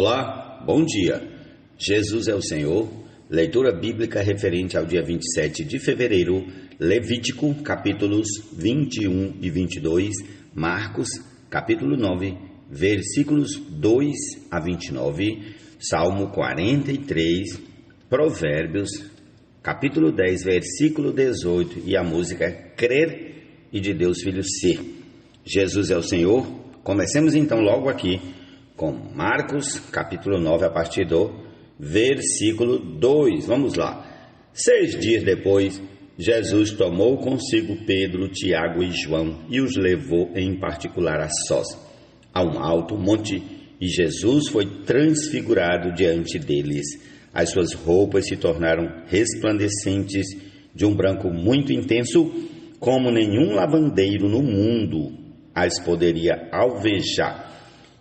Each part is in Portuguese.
Olá, bom dia. Jesus é o Senhor. Leitura bíblica referente ao dia 27 de fevereiro, Levítico, capítulos 21 e 22, Marcos, capítulo 9, versículos 2 a 29, Salmo 43, Provérbios, capítulo 10, versículo 18 e a música Crer e de Deus Filho Ser. Jesus é o Senhor. Comecemos então logo aqui com Marcos, capítulo 9, a partir do versículo 2. Vamos lá. 6 dias depois, Jesus tomou consigo Pedro, Tiago e João e os levou em particular a sós, a um alto monte, e Jesus foi transfigurado diante deles. As suas roupas se tornaram resplandecentes de um branco muito intenso, como nenhum lavandeiro no mundo as poderia alvejar.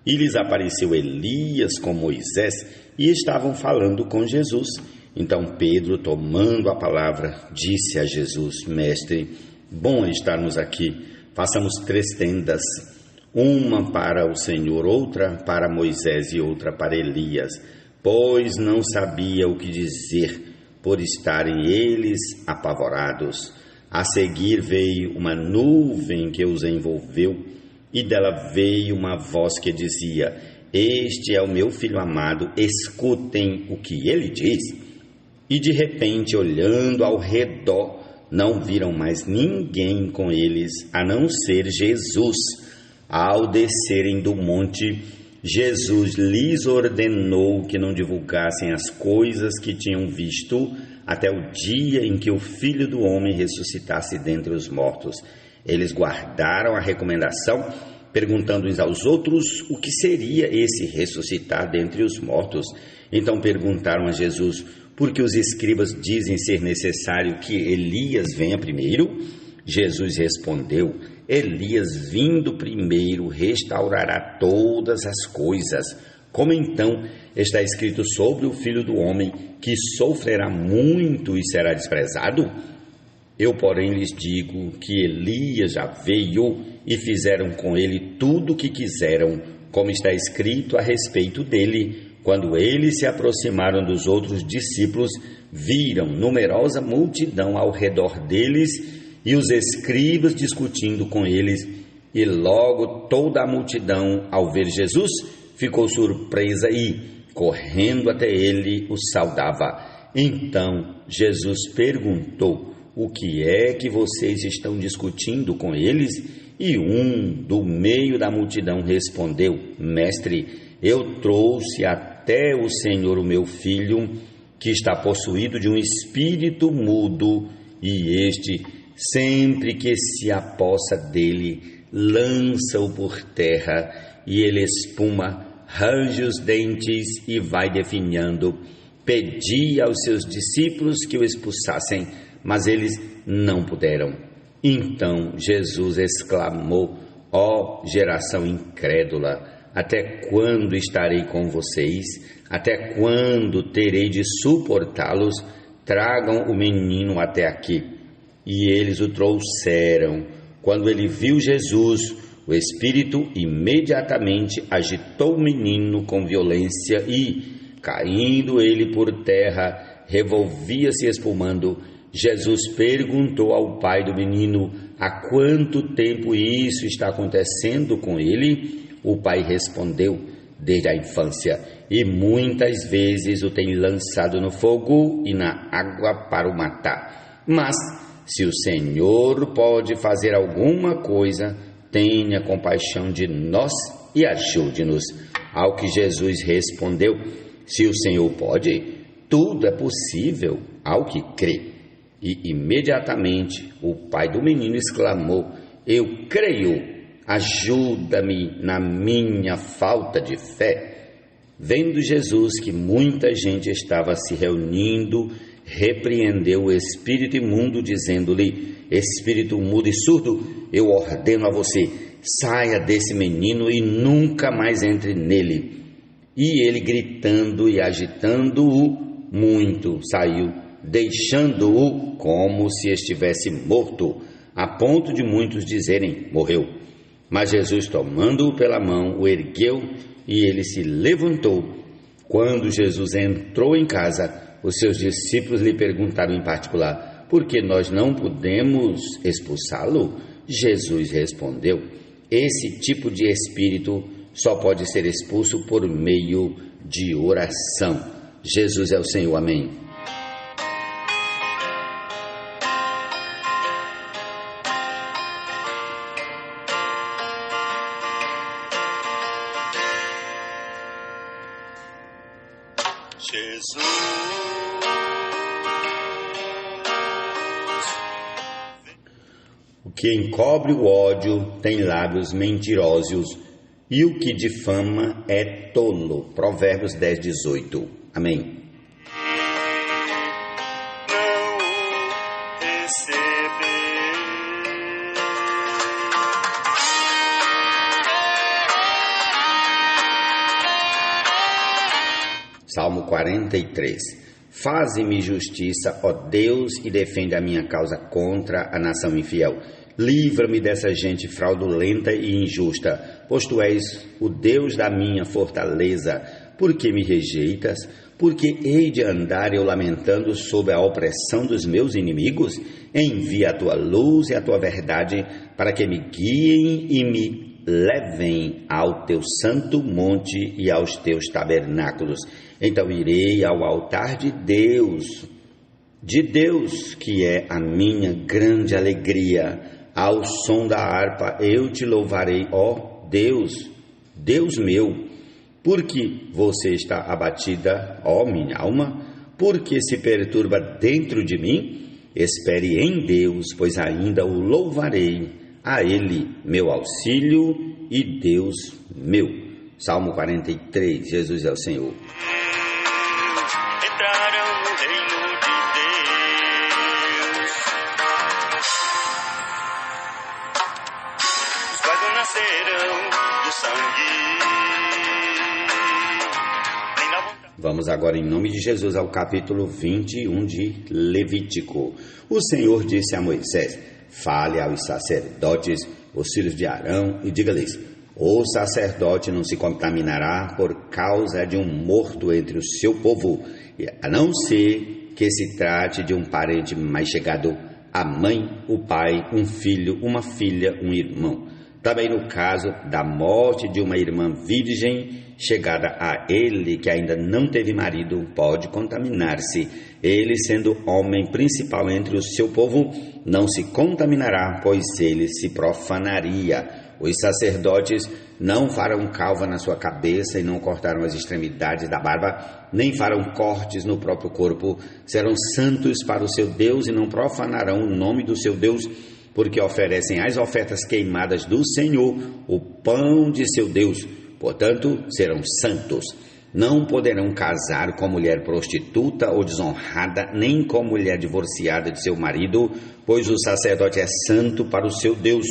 E lhes apareceu Elias com Moisés e estavam falando com Jesus. Então Pedro, tomando a palavra, disse a Jesus: Mestre, bom é estarmos aqui. Façamos 3 tendas, uma para o Senhor, outra para Moisés e outra para Elias. Pois não sabia o que dizer, por estarem eles apavorados. A seguir veio uma nuvem que os envolveu, e dela veio uma voz que dizia: Este é o meu filho amado, escutem o que ele diz. E de repente, olhando ao redor, não viram mais ninguém com eles, a não ser Jesus. Ao descerem do monte, Jesus lhes ordenou que não divulgassem as coisas que tinham visto até o dia em que o Filho do Homem ressuscitasse dentre os mortos. Eles guardaram a recomendação, perguntando uns aos outros o que seria esse ressuscitar dentre os mortos. Então perguntaram a Jesus: por que os escribas dizem ser necessário que Elias venha primeiro? Jesus respondeu: Elias, vindo primeiro, restaurará todas as coisas. Como então está escrito sobre o Filho do Homem, que sofrerá muito e será desprezado? Eu, porém, lhes digo que Elias já veio e fizeram com ele tudo o que quiseram, como está escrito a respeito dele. Quando eles se aproximaram dos outros discípulos, viram numerosa multidão ao redor deles e os escribas discutindo com eles. E logo toda a multidão, ao ver Jesus, ficou surpresa e, correndo até ele, o saudava. Então Jesus perguntou: o que é que vocês estão discutindo com eles? E um do meio da multidão respondeu: Mestre, eu trouxe até o Senhor o meu filho, que está possuído de um espírito mudo, e este, sempre que se apossa dele, lança-o por terra, e ele espuma, range os dentes e vai definhando. Pedi aos seus discípulos que o expulsassem, mas eles não puderam. Então Jesus exclamou: ó geração incrédula, até quando estarei com vocês? Até quando terei de suportá-los? Tragam o menino até aqui. E eles o trouxeram. Quando ele viu Jesus, o espírito imediatamente agitou o menino com violência e, caindo ele por terra, revolvia-se espumando. Jesus perguntou ao pai do menino: há quanto tempo isso está acontecendo com ele? O pai respondeu: desde a infância, e muitas vezes o tem lançado no fogo e na água para o matar. Mas, se o Senhor pode fazer alguma coisa, tenha compaixão de nós e ajude-nos. Ao que Jesus respondeu: se o Senhor pode, tudo é possível ao que crê. E imediatamente o pai do menino exclamou: eu creio, ajuda-me na minha falta de fé. Vendo Jesus que muita gente estava se reunindo, repreendeu o espírito imundo, dizendo-lhe: espírito mudo e surdo, eu ordeno a você, saia desse menino e nunca mais entre nele. E ele, gritando e agitando-o muito, saiu, deixando-o como se estivesse morto, a ponto de muitos dizerem: morreu. Mas Jesus, tomando-o pela mão, o ergueu, e ele se levantou. Quando Jesus entrou em casa, os seus discípulos lhe perguntaram em particular: por que nós não podemos expulsá-lo? Jesus respondeu: esse tipo de espírito só pode ser expulso por meio de oração. Jesus é o Senhor, amém. Jesus, o que encobre o ódio tem lábios mentirosos, e o que difama é tolo. Provérbios 10, 18. Amém. não receber. Salmo 43. Faze-me justiça, ó Deus, e defende a minha causa contra a nação infiel. Livra-me dessa gente fraudulenta e injusta, pois tu és o Deus da minha fortaleza. Por que me rejeitas? Porque hei de andar eu lamentando sob a opressão dos meus inimigos? Envia a tua luz e a tua verdade para que me guiem e me levem ao teu santo monte e aos teus tabernáculos. Então irei ao altar de Deus que é a minha grande alegria. Ao som da harpa eu te louvarei, ó Deus, Deus meu. Porque você está abatida, ó minha alma? Porque se perturba dentro de mim? Espere em Deus, pois ainda o louvarei, a Ele meu auxílio e Deus meu. Salmo 43, Jesus é o Senhor. Entrarão no reino de Deus os quais não nascerão do sangue, nem da vontade. Vamos agora, em nome de Jesus, ao capítulo 21 de Levítico. O Senhor disse a Moisés: fale aos sacerdotes, os filhos de Arão, e diga-lhes: o sacerdote não se contaminará por causa de um morto entre o seu povo, a não ser que se trate de um parente mais chegado, a mãe, o pai, um filho, uma filha, um irmão. Também no caso da morte de uma irmã virgem chegada a ele, que ainda não teve marido, pode contaminar-se. Ele, sendo homem principal entre o seu povo, não se contaminará, pois ele se profanaria. Os sacerdotes não farão calva na sua cabeça e não cortarão as extremidades da barba, nem farão cortes no próprio corpo. Serão santos para o seu Deus e não profanarão o nome do seu Deus, porque oferecem as ofertas queimadas do Senhor, o pão de seu Deus. Portanto, serão santos. Não poderão casar com mulher prostituta ou desonrada, nem com mulher divorciada de seu marido, pois o sacerdote é santo para o seu Deus.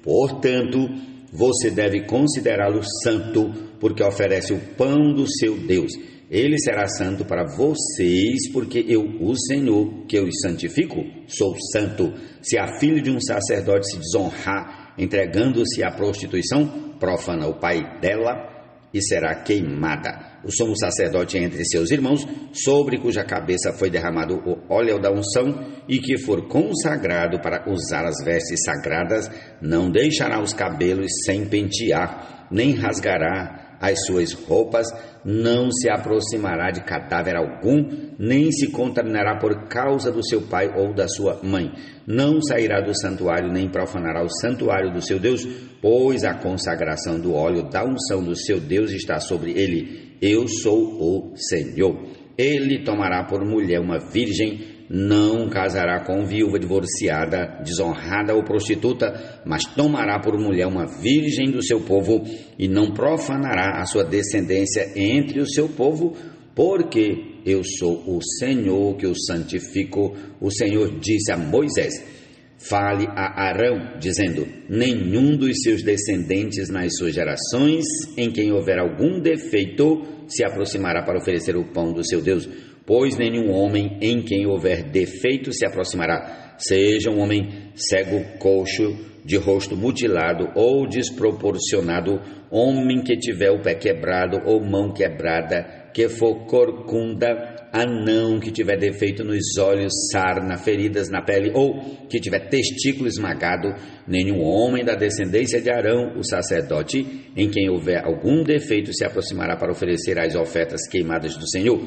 Portanto, você deve considerá-lo santo, porque oferece o pão do seu Deus. Ele será santo para vocês, porque eu, o Senhor, que os santifico, sou santo. Se a filha de um sacerdote se desonrar, entregando-se à prostituição, profana o pai dela e será queimada. O sumo sacerdote entre seus irmãos, sobre cuja cabeça foi derramado o óleo da unção, e que for consagrado para usar as vestes sagradas, não deixará os cabelos sem pentear, nem rasgará as suas roupas, não se aproximará de cadáver algum, nem se contaminará por causa do seu pai ou da sua mãe. Não sairá do santuário, nem profanará o santuário do seu Deus, pois a consagração do óleo da unção do seu Deus está sobre ele. Eu sou o Senhor. Ele tomará por mulher uma virgem, não casará com viúva divorciada, desonrada ou prostituta, mas tomará por mulher uma virgem do seu povo e não profanará a sua descendência entre o seu povo, porque eu sou o Senhor que o santifico. O Senhor disse a Moisés: fale a Arão, dizendo: nenhum dos seus descendentes nas suas gerações, em quem houver algum defeito, se aproximará para oferecer o pão do seu Deus, pois nenhum homem em quem houver defeito se aproximará, seja um homem cego, coxo, de rosto mutilado ou desproporcionado, homem que tiver o pé quebrado ou mão quebrada, que for corcunda, anão que tiver defeito nos olhos, sarna, feridas na pele, ou que tiver testículo esmagado, nenhum homem da descendência de Arão, o sacerdote, em quem houver algum defeito, se aproximará para oferecer as ofertas queimadas do Senhor.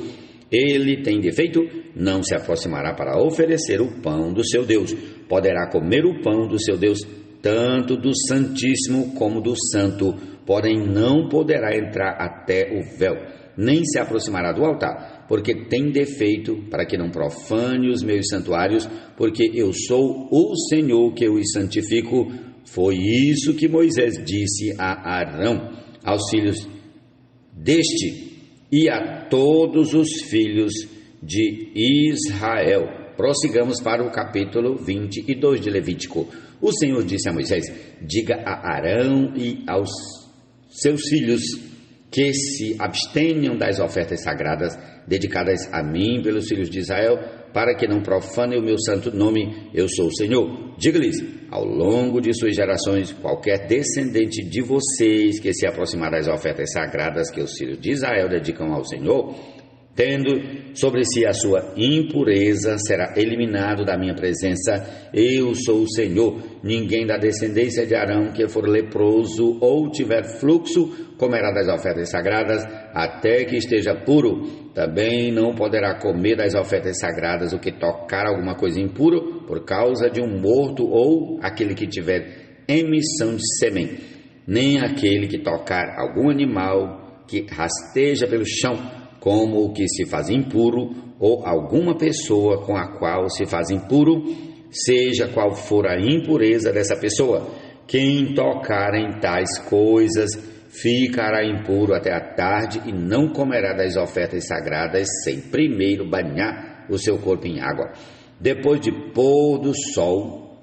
Ele tem defeito, não se aproximará para oferecer o pão do seu Deus. Poderá comer o pão do seu Deus, tanto do Santíssimo como do Santo, porém não poderá entrar até o véu, nem se aproximará do altar, porque tem defeito, para que não profane os meus santuários, porque eu sou o Senhor que os santifico. Foi isso que Moisés disse a Arão, aos filhos deste e a todos os filhos de Israel. Prossigamos para o capítulo 22 de Levítico. O Senhor disse a Moisés: diga a Arão e aos seus filhos que se abstenham das ofertas sagradas dedicadas a mim pelos filhos de Israel, para que não profanem o meu santo nome. Eu sou o Senhor. Diga-lhes: ao longo de suas gerações, qualquer descendente de vocês que se aproximar das ofertas sagradas que os filhos de Israel dedicam ao Senhor, tendo sobre si a sua impureza, será eliminado da minha presença. Eu sou o Senhor. Ninguém da descendência de Arão que for leproso ou tiver fluxo comerá das ofertas sagradas até que esteja puro. Também não poderá comer das ofertas sagradas o que tocar alguma coisa impuro por causa de um morto ou aquele que tiver emissão de sêmen, nem aquele que tocar algum animal que rasteja pelo chão, como o que se faz impuro, ou alguma pessoa com a qual se faz impuro, seja qual for a impureza dessa pessoa. Quem tocar em tais coisas ficará impuro até a tarde e não comerá das ofertas sagradas sem primeiro banhar o seu corpo em água. Depois do pôr do sol,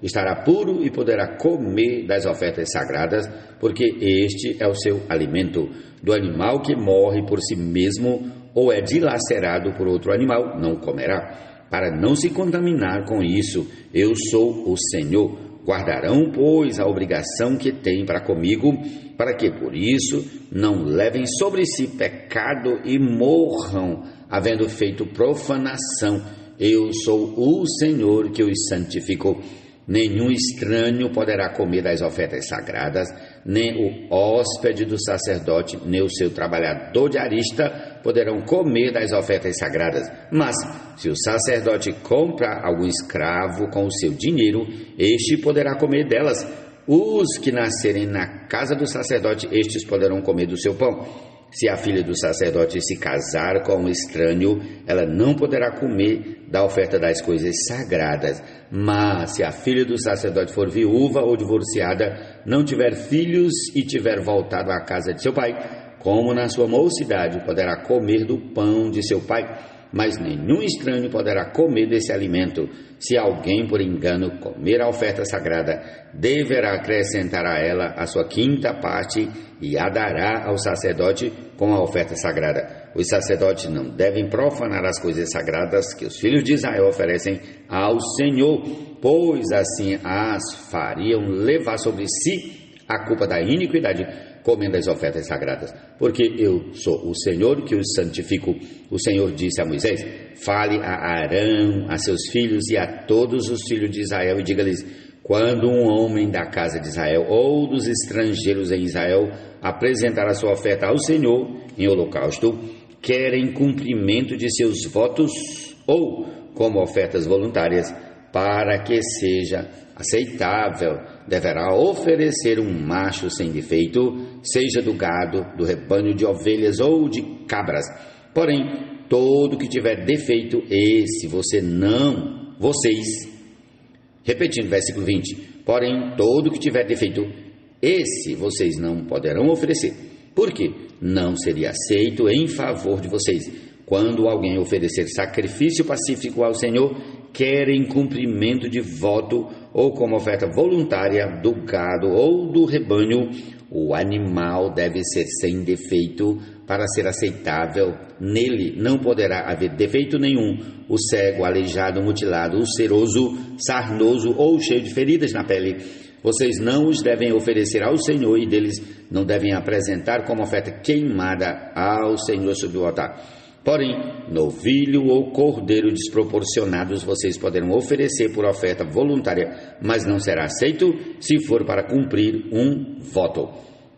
estará puro e poderá comer das ofertas sagradas, porque este é o seu alimento. Do animal que morre por si mesmo ou é dilacerado por outro animal, não comerá, para não se contaminar com isso. Eu sou o Senhor. Guardarão, pois, a obrigação que têm para comigo, para que por isso não levem sobre si pecado e morram, havendo feito profanação. Eu sou o Senhor que os santifico. Nenhum estranho poderá comer das ofertas sagradas, nem o hóspede do sacerdote, nem o seu trabalhador de arista poderão comer das ofertas sagradas. Mas, se o sacerdote compra algum escravo com o seu dinheiro, este poderá comer delas. Os que nascerem na casa do sacerdote, estes poderão comer do seu pão. Se a filha do sacerdote se casar com um estranho, ela não poderá comer da oferta das coisas sagradas. Mas se a filha do sacerdote for viúva ou divorciada, não tiver filhos e tiver voltado à casa de seu pai, como na sua mocidade, poderá comer do pão de seu pai. Mas nenhum estranho poderá comer desse alimento. Se alguém por engano comer a oferta sagrada, deverá acrescentar a ela a sua quinta parte e a dará ao sacerdote com a oferta sagrada. Os sacerdotes não devem profanar as coisas sagradas que os filhos de Israel oferecem ao Senhor, pois assim as fariam levar sobre si a culpa da iniquidade, comendo as ofertas sagradas, porque eu sou o Senhor que os santifico. O Senhor disse a Moisés: fale a Arão, a seus filhos e a todos os filhos de Israel e diga-lhes: quando um homem da casa de Israel ou dos estrangeiros em Israel apresentar a sua oferta ao Senhor em holocausto, quer em cumprimento de seus votos ou como ofertas voluntárias, para que seja aceitável, deverá oferecer um macho sem defeito, seja do gado, do rebanho de ovelhas ou de cabras. Porém, todo que tiver defeito, repetindo, versículo 20, porém, todo que tiver defeito, esse vocês não poderão oferecer, porque não seria aceito em favor de vocês. Quando alguém oferecer sacrifício pacífico ao Senhor, quer em cumprimento de voto ou como oferta voluntária do gado ou do rebanho, o animal deve ser sem defeito para ser aceitável. Nele não poderá haver defeito nenhum. O cego, aleijado, mutilado, ulceroso, sarnoso ou cheio de feridas na pele, Vocês não os devem oferecer ao Senhor e deles não devem apresentar como oferta queimada ao Senhor sobre o altar. Porém, novilho ou cordeiro desproporcionados vocês poderão oferecer por oferta voluntária, mas não será aceito se for para cumprir um voto.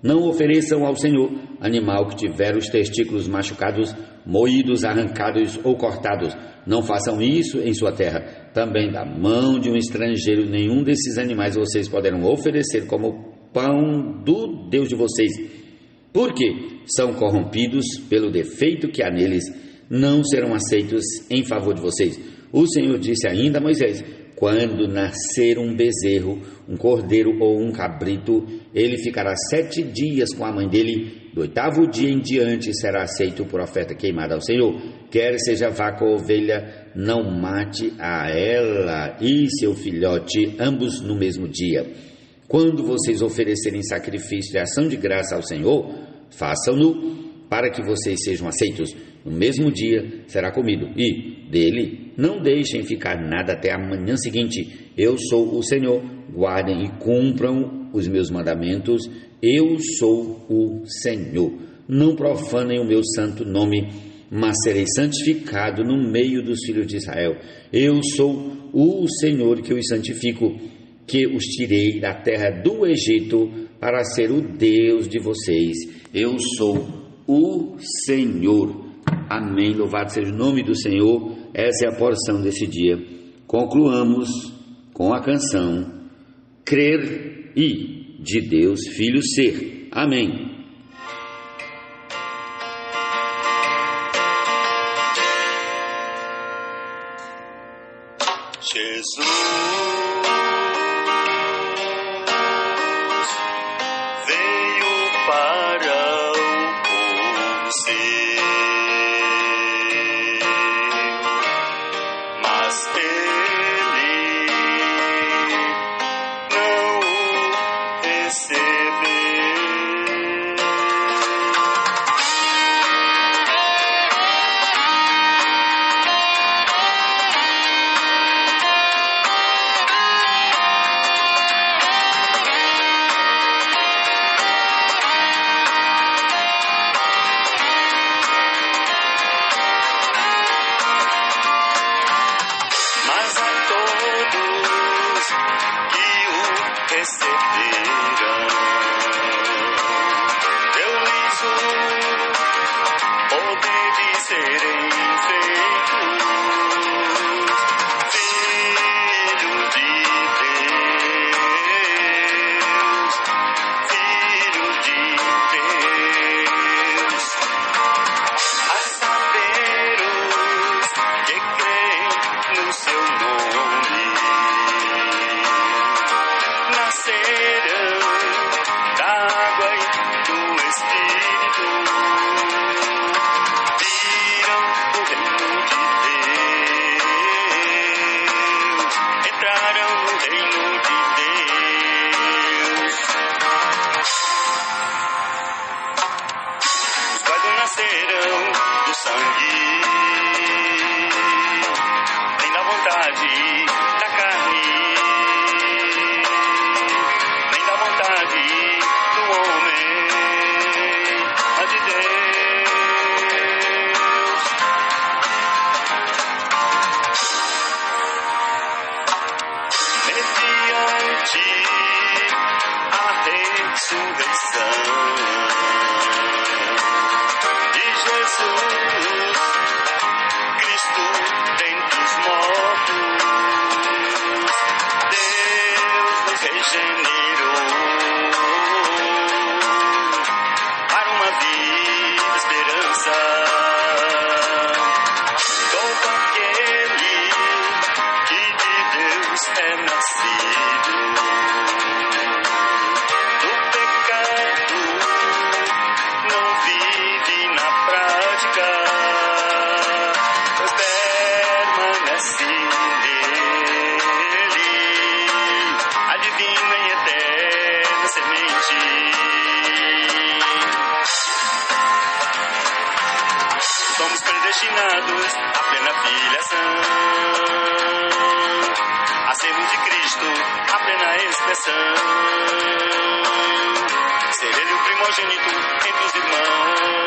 Não ofereçam ao Senhor animal que tiver os testículos machucados, moídos, arrancados ou cortados. Não façam isso em sua terra. Também da mão de um estrangeiro, nenhum desses animais vocês poderão oferecer como pão do Deus de vocês. Porque são corrompidos pelo defeito que há neles, não serão aceitos em favor de vocês. O Senhor disse ainda a Moisés: quando nascer um bezerro, um cordeiro ou um cabrito, ele ficará 7 dias com a mãe dele. Do 8º dia em diante será aceito por oferta queimada ao Senhor. Quer seja vaca ou ovelha, não mate a ela e seu filhote, ambos no mesmo dia. Quando vocês oferecerem sacrifício de ação de graça ao Senhor, façam-no para que vocês sejam aceitos. No mesmo dia será comido, e dele não deixem ficar nada até a manhã seguinte. Eu sou o Senhor. Guardem e cumpram os meus mandamentos. Eu sou o Senhor. Não profanem o meu santo nome, mas serei santificado no meio dos filhos de Israel. Eu sou o Senhor que os santifico, que os tirei da terra do Egito para ser o Deus de vocês. Eu sou o Senhor. Amém. Louvado seja o nome do Senhor. Essa é a porção desse dia. Concluamos com a canção Crer e de Deus Filho Ser. Amém. Jesus veio para o ser, mas ele não o recebeu. Mas a todos que o receberam, deu-lhes o poder de serem feitos filhos de Deus, filhos de Deus, a saber os que creem no seu nome, nascerão da água e do Espírito, virão o reino de Deus, entrarão no reino de Deus. Os guardas nascerão do sangue, nem da vontade da carne, nem da vontade do homem, mas de Deus. Mediante a ressurreição de Jesus Cristo dentre os mortos, Deus nos regenerou para uma viva esperança. Todo aquele que de Deus é nascido do pecado não vive na prática, pois permanece nele a divina e eterna semente. Somos predestinados à plena filiação, a sermos de Cristo, a plena expressão. Ser ele o primogênito entre os irmãos.